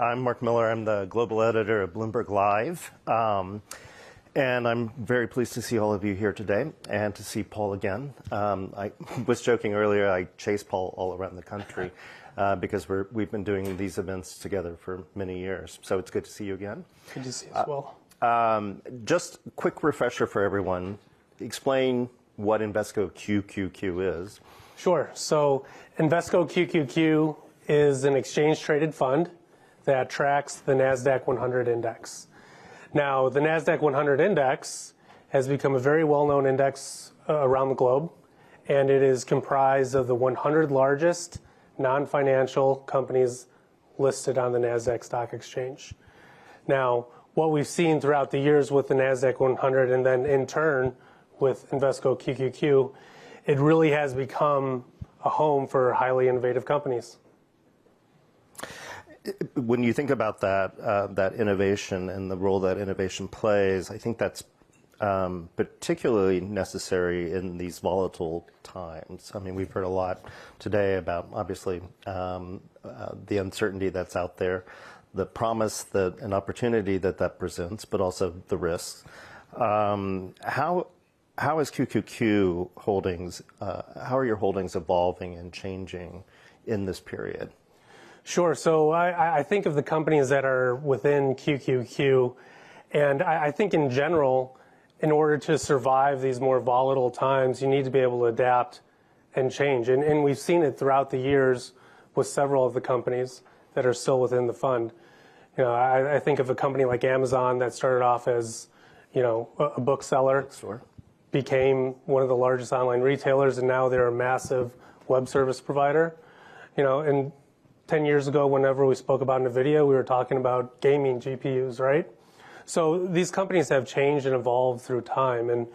I'm Mark Miller. I'm the global editor of Bloomberg Live. And I'm very pleased to see all of you here today and to see Paul again. I was joking earlier, I chase Paul all around the country because we've been doing these events together for many years. So it's good to see you again. Good to see you as well. Just a quick refresher for everyone. Explain what Invesco QQQ is. Sure. So Invesco QQQ is an exchange-traded fund that tracks the NASDAQ 100 index. Now, the NASDAQ 100 index has become a very well-known index around the globe, and it is comprised of the 100 largest non-financial companies listed on the NASDAQ stock exchange. Now, what we've seen throughout the years with the NASDAQ 100 and then in turn with Invesco QQQ, it really has become a home for highly innovative companies. When you think about that innovation and the role that innovation plays, I think that's particularly necessary in these volatile times. I mean, we've heard a lot today about, obviously, the uncertainty that's out there, the promise that an opportunity that presents, but also the risks. How is QQQ holdings, how are your holdings evolving and changing in this period? Sure. So I think of the companies that are within QQQ, and I think in general, in order to survive these more volatile times, you need to be able to adapt and change. And we've seen it throughout the years with several of the companies that are still within the fund. You know, I think of a company like Amazon that started off as, you know, a bookseller, became one of the largest online retailers, and now they're a massive web service provider. You know, and 10 years ago, whenever we spoke about NVIDIA, we were talking about gaming GPUs, right? So these companies have changed and evolved through time, and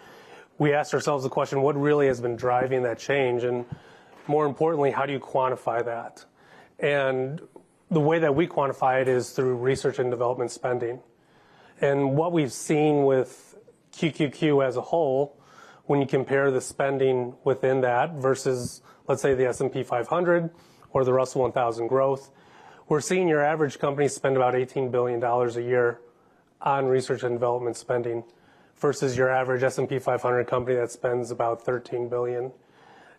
we asked ourselves the question, what really has been driving that change? And more importantly, how do you quantify that? And the way that we quantify it is through research and development spending. And what we've seen with QQQ as a whole, when you compare the spending within that versus, let's say, the S&P 500, or the Russell 1000 growth, we're seeing your average company spend about $18 billion a year on research and development spending versus your average S&P 500 company that spends about $13 billion.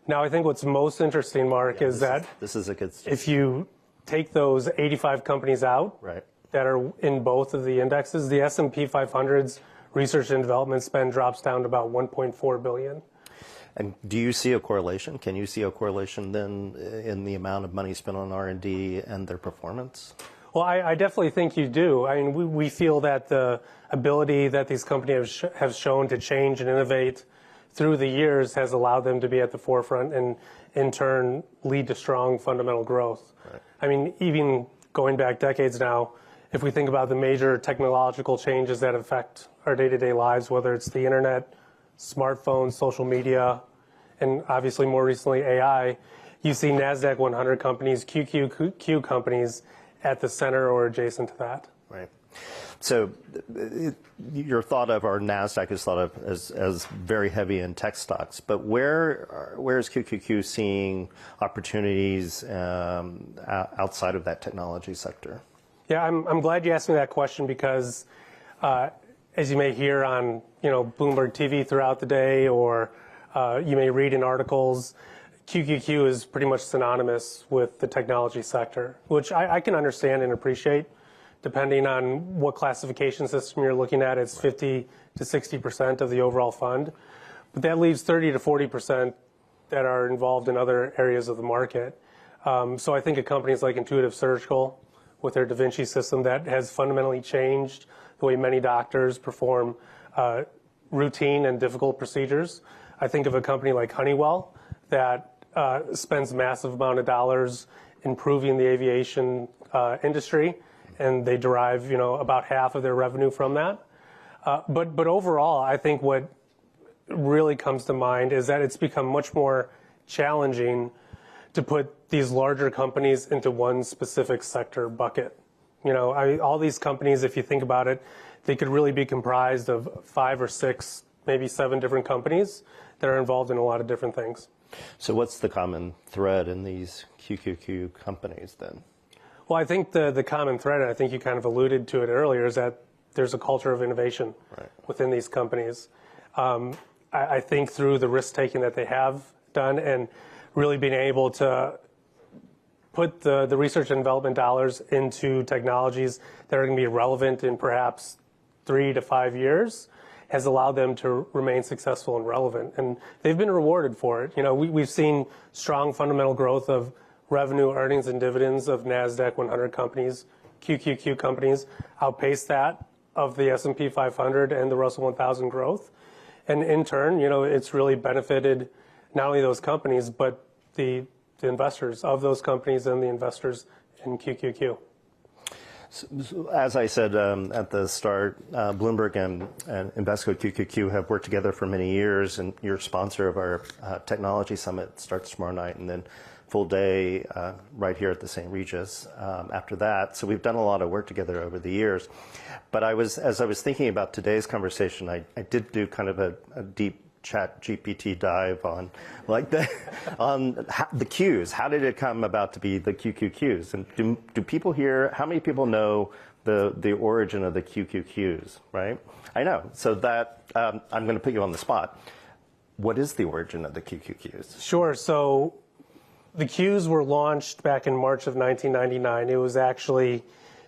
Now, I think what's most interesting, Mark, is that this is a good if you take those 85 companies out that are in both of the indexes, the S&P 500's research and development spend drops down to about $1.4 billion. And do you see a correlation? Can you see a correlation then in the amount of money spent on R&D and their performance? Well, I definitely think you do. I mean, we feel that the ability that these companies have shown to change and innovate through the years has allowed them to be at the forefront and, in turn, lead to strong fundamental growth. Right. I mean, even going back decades now, if we think about the major technological changes that affect our day-to-day lives, whether it's the internet, smartphones, social media, and obviously more recently AI, you see NASDAQ 100 companies, QQQ companies at the center or adjacent to that. Right. So you're thought of, or NASDAQ is thought of as very heavy in tech stocks, but where is QQQ seeing opportunities outside of that technology sector? Yeah, I'm glad you asked me that question because as you may hear on Bloomberg TV throughout the day, or you may read in articles, QQQ is pretty much synonymous with the technology sector, which I can understand and appreciate. Depending on what classification system you're looking at, it's 50 to 60% of the overall fund. But that leaves 30 to 40% that are involved in other areas of the market. So I think of companies like Intuitive Surgical with their Da Vinci system that has fundamentally changed the way many doctors perform routine and difficult procedures. I think of a company like Honeywell that spends a massive amount of dollars improving the aviation industry, and they derive, about half of their revenue from that. But overall, I think what really comes to mind is that it's become much more challenging to put these larger companies into one specific sector bucket. All these companies, if you think about it, they could really be comprised of 5 or 6, maybe 7 different companies that are involved in a lot of different things. So what's the common thread in these QQQ companies then? Well, I think the common thread, and I think you kind of alluded to it earlier, is that there's a culture of innovation within these companies. I think through the risk-taking that they have done and really being able to put the research and development dollars into technologies that are going to be relevant in perhaps 3 to 5 years has allowed them to remain successful and relevant. And they've been rewarded for it. You know, we've seen strong fundamental growth of revenue, earnings, and dividends of NASDAQ 100 companies, QQQ companies, outpace that of the S&P 500 and the Russell 1000 growth. And in turn, you know, it's really benefited not only those companies, but the investors of those companies and the investors in QQQ. So, as I said at the start, Bloomberg and Invesco QQQ have worked together for many years, and you're sponsor of our technology summit starts tomorrow night, and then full day right here at the St. Regis after that. So we've done a lot of work together over the years. But as I was thinking about today's conversation, I did do kind of a deep chat GPT dive on the Qs. How did it come about to be the QQQs? And do people here, how many people know the origin of the QQQs, right? I know. So that, I'm going to put you on the spot. What is the origin of the QQQs? Sure. So the Qs were launched back in March of 1999. It was actually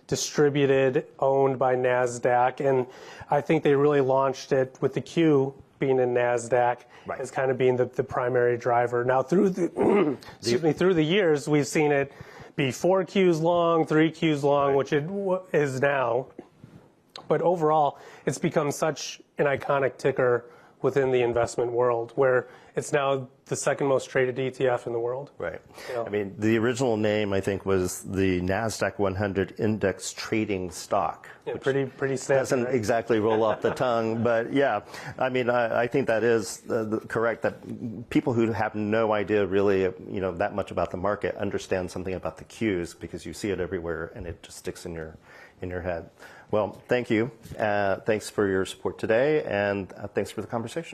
distributed, owned by NASDAQ, and I think they really launched it with the Q being in NASDAQ as kind of being the primary driver. Now, through the through the years, we've seen it be 4 Qs long, 3 Qs long, which it is now. But overall, it's become such an iconic ticker within the investment world, where it's now the second most traded ETF in the world. Right. I mean, the original name, I think, was the NASDAQ 100 Index Trading Stock. Yeah, pretty standard. Doesn't exactly roll off the tongue, but yeah. I mean, I think that is correct, that people who have no idea really, you know, that much about the market understand something about the Qs because you see it everywhere and it just sticks in your head. Well, thank you. Thanks for your support today, and thanks for the conversation.